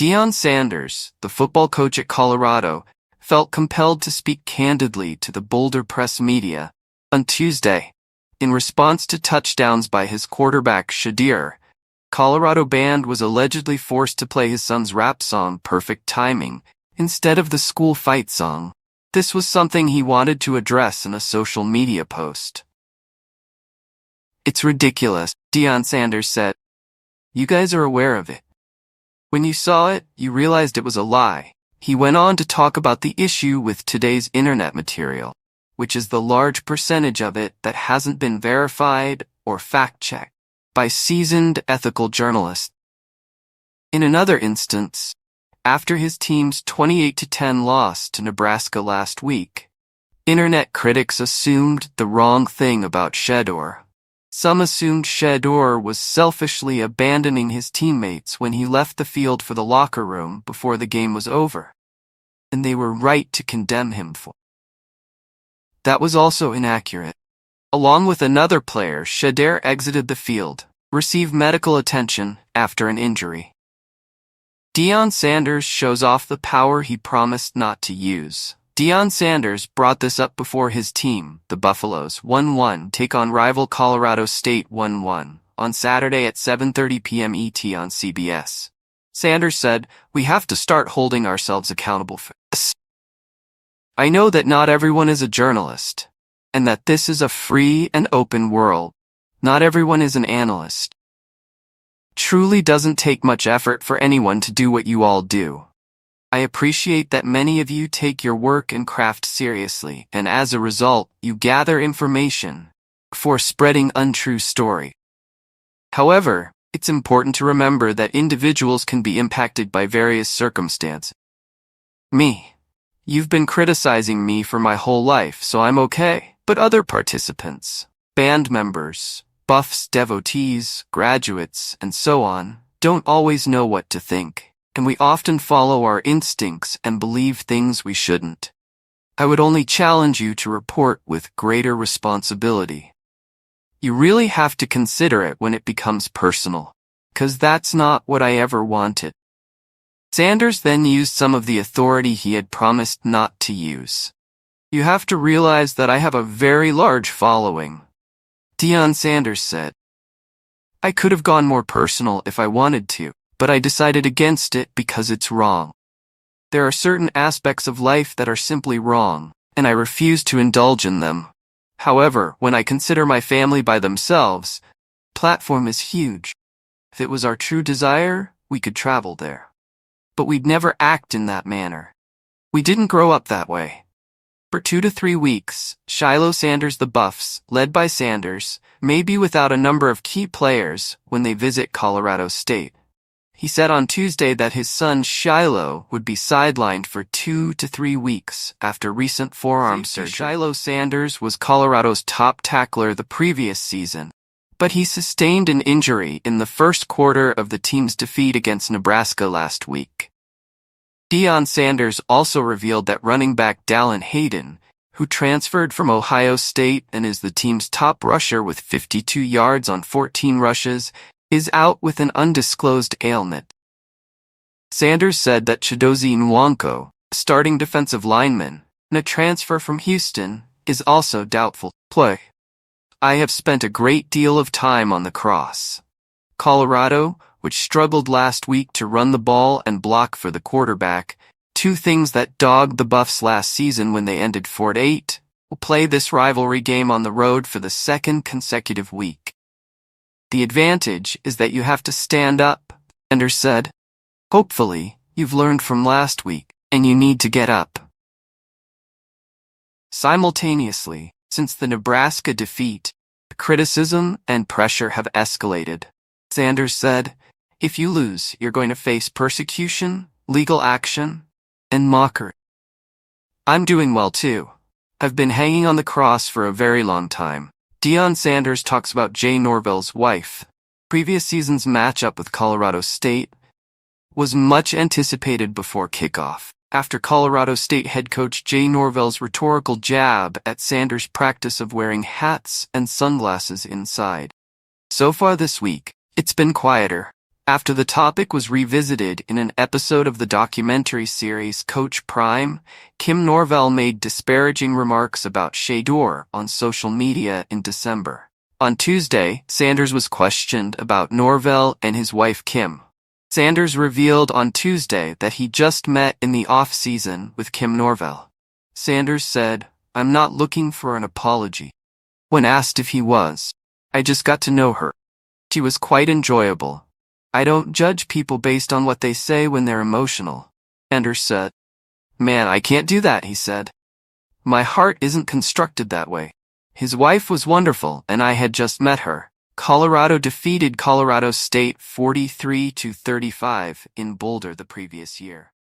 Deion Sanders, the football coach at Colorado, felt compelled to speak candidly to the Boulder press media on Tuesday. In response to touchdowns by his quarterback Shedeur, Colorado band was allegedly forced to play his son's rap song Perfect Timing instead of the school fight song. This was something he wanted to address in a social media post. "It's ridiculous," Deion Sanders said. "You guys are aware of it. When you saw it, you realized it was a lie." He went on to talk about the issue with today's internet material, which is the large percentage of it that hasn't been verified or fact-checked by seasoned ethical journalists. In another instance, after his team's 28-10 loss to Nebraska last week, internet critics assumed the wrong thing about Shedeur. Some assumed Shedeur was selfishly abandoning his teammates when he left the field for the locker room before the game was over, and they were right to condemn him for it. That was also inaccurate. Along with another player, Shedeur exited the field, received medical attention after an injury. Deion Sanders shows off the power he promised not to use. Deion Sanders brought this up before his team, the Buffaloes, 1-1 take on rival Colorado State 1-1 on Saturday at 7:30 p.m. ET on CBS. Sanders said, "We have to start holding ourselves accountable for this. I know that not everyone is a journalist, and that this is a free and open world. Not everyone is an analyst. Truly doesn't take much effort for anyone to do what you all do. I appreciate that many of you take your work and craft seriously, and as a result, you gather information for spreading untrue story. However, it's important to remember that individuals can be impacted by various circumstances. You've been criticizing me for my whole life, so I'm okay. But other participants, band members, Buffs, devotees, graduates, and so on, don't always know what to think, and we often follow our instincts and believe things we shouldn't. I would only challenge you to report with greater responsibility. You really have to consider it when it becomes personal, 'cause that's not what I ever wanted." Sanders then used some of the authority he had promised not to use. "You have to realize that I have a very large following," Deion Sanders said. "I could have gone more personal if I wanted to, but I decided against it because it's wrong. There are certain aspects of life that are simply wrong, and I refuse to indulge in them. However, when I consider my family by themselves, platform is huge. If it was our true desire, we could travel there. But we'd never act in that manner. We didn't grow up that way." For 2 to 3 weeks, Shilo Sanders, the Buffs, led by Sanders, may be without a number of key players when they visit Colorado State. He said on Tuesday that his son Shilo would be sidelined for 2 to 3 weeks after recent forearm surgery. Shilo Sanders was Colorado's top tackler the previous season, but he sustained an injury in the first quarter of the team's defeat against Nebraska last week. Deion Sanders also revealed that running back Dallin Hayden, who transferred from Ohio State and is the team's top rusher with 52 yards on 14 rushes, is out with an undisclosed ailment. Sanders said that Chidozie Nwankwo, starting defensive lineman, and a transfer from Houston, is also doubtful to play. "I have spent a great deal of time on the cross. Colorado, which struggled last week to run the ball and block for the quarterback, 2 things that dogged the Buffs last season when they ended 4-8, will play this rivalry game on the road for the 2nd consecutive week. The advantage is that you have to stand up," Sanders said. "Hopefully, you've learned from last week, and you need to get up." Simultaneously, since the Nebraska defeat, criticism and pressure have escalated. Sanders said, "If you lose, you're going to face persecution, legal action, and mockery. I'm doing well too. I've been hanging on the cross for a very long time." Deion Sanders talks about Jay Norvell's wife. Previous season's matchup with Colorado State was much anticipated before kickoff, after Colorado State head coach Jay Norvell's rhetorical jab at Sanders' practice of wearing hats and sunglasses inside. So far this week, it's been quieter. After the topic was revisited in an episode of the documentary series Coach Prime, Kim Norvell made disparaging remarks about Shedeur on social media in December. On Tuesday, Sanders was questioned about Norvell and his wife Kim. Sanders revealed on Tuesday that he just met in the off-season with Kim Norvell. Sanders said, "I'm not looking for an apology." When asked if he was, "I just got to know her. She was quite enjoyable. I don't judge people based on what they say when they're emotional," Sanders said. "Man, I can't do that," he said. "My heart isn't constructed that way. His wife was wonderful and I had just met her." Colorado defeated Colorado State 43-35 in Boulder the previous year.